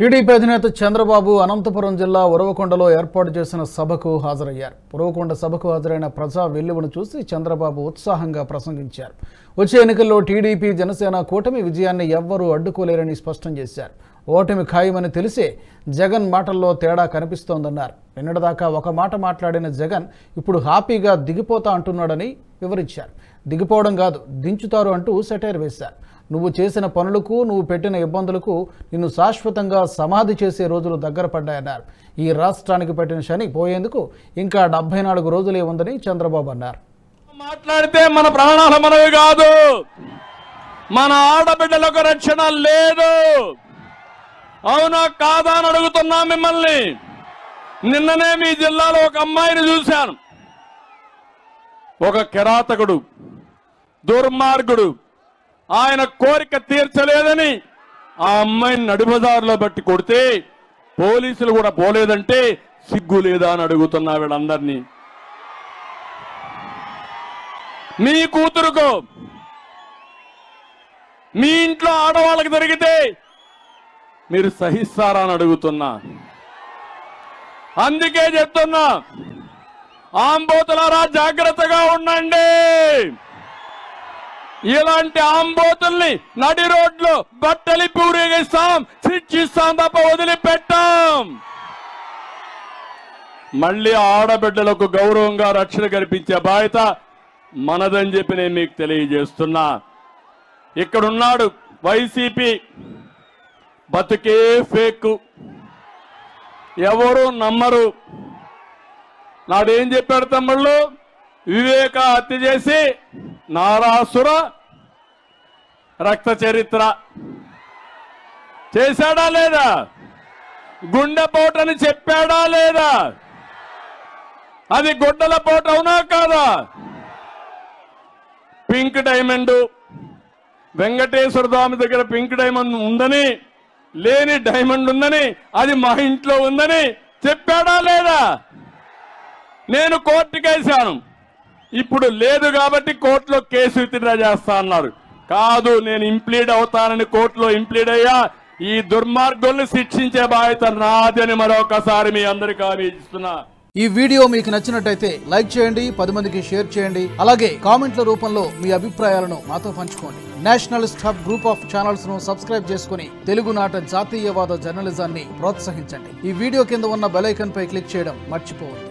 TDP అధినేత చంద్రబాబు అనంతపురం జిల్లా ఉరవకొండలో ఏర్పాటు చేసిన సభకు హాజరయ్యారు. ఉరవకొండ సభకు హాజరైన ప్రజా వెల్లువను చూసి చంద్రబాబు ఉత్సాహంగా ప్రసంగించారు. వచ్చే ఎన్నికల్లో టీడీపీ జనసేన కూటమి విజయాన్ని ఎవ్వరూ అడ్డుకోలేరని స్పష్టం చేశారు. ఓటమి ఖాయమని తెలిసే జగన్ మాటల్లో తేడా కనిపిస్తోందన్నారు. నిన్నటిదాకా ఒక మాట మాట్లాడిన జగన్ ఇప్పుడు హ్యాపీగా దిగిపోతా అంటున్నాడని వివరించారు. దిగిపోవడం కాదు, దించుతారు అంటూ సెటైర్ వేశారు. నువ్వు చేసిన పనులకు, నువ్వు పెట్టిన ఇబ్బందులకు నిన్ను శాశ్వతంగా సమాధి చేసే రోజులు దగ్గర పడ్డాయన్నారు. ఈ రాష్ట్రానికి పెట్టిన శని పోయేందుకు ఇంకా 74 రోజులే ఉందని చంద్రబాబు అన్నారు. మాట్లాడితే మన ప్రాణాలు మనవి కాదు, మన ఆడబిడ్డలకు రక్షణ లేదు. అవునా కాదా అని అడుగుతున్నా మిమ్మల్ని. నిన్ననే మీ జిల్లాలో ఒక అమ్మాయిని చూశాను. ఒక కిరాతకుడు, దుర్మార్గుడు ఆయన కోరిక తీర్చలేదని ఆ అమ్మాయిని నడిబజారులో బట్టి కొడితే పోలీసులు కూడా పోలేదంటే సిగ్గు లేదా అని అడుగుతున్నా వీళ్ళందరినీ. మీ కూతురుకో, మీ ఇంట్లో ఆడవాళ్ళకి జరిగితే మీరు సహిస్తారా అని అడుగుతున్నా. అందుకే చెప్తున్నా, ఆంబోతులారా జాగ్రత్తగా ఉండండి. ఇలాంటి ఆంబోతుల్ని నడి రోడ్లు బట్టలి పూరేగిస్తాం, శిక్షిస్తాం తప్ప వదిలిపెట్టాం. మళ్ళీ ఆడబిడ్డలకు గౌరవంగా రక్షణ కల్పించే బాధ్యత మనదని చెప్పి నేను మీకు తెలియజేస్తున్నా. ఇక్కడున్నాడు వైసీపీ, బతుకే ఫేక్, ఎవరు నమ్మరు. నాడేం చెప్పాడు తమ్ముళ్ళు? వివేక హత్య చేసి నారాసుర రక్త చరిత్ర చేశాడా లేదా? గుండెపోటని చెప్పాడా లేదా? అది గుడ్డల పోట అవునా కాదా? పింక్ డైమండ్, వెంకటేశ్వర స్వామి దగ్గర పింక్ డైమండ్ ఉందని, లేని డైమండ్ ఉందని, అది మా ఇంట్లో ఉందని చెప్పాడా లేదా? నేను కోర్టుకేశాను, ఇప్పుడు లేదు కాబట్టి కోర్టులో కేసు విత్డ్రా చేస్తా అన్నారు. కాదు, నేను ఇంప్లీడ్ అవుతానని కోర్టులో ఇంప్లీడ్ అయ్యా. ఈ దుర్మార్గుల్ని శిక్షించే బాధ్యత నాది అని మరొకసారి మీ అందరికీ హామీ ఇస్తున్నా. ఈ వీడియో మీకు నచ్చినట్టయితే లైక్ చేయండి, 10 మందికి షేర్ చేయండి. అలాగే కామెంట్ల రూపంలో మీ అభిప్రాయాలను మాతో పంచుకోండి. Nationalist hub group of channels ను సబ్స్క్రైబ్ చేసుకుని తెలుగునాట జాతీయవాద జర్నలిజాన్ని ప్రోత్సహించండి. ఈ వీడియో కింద ఉన్న బెల్ ఐకాన్ పై క్లిక్ చేయడం మర్చిపోవద్దు.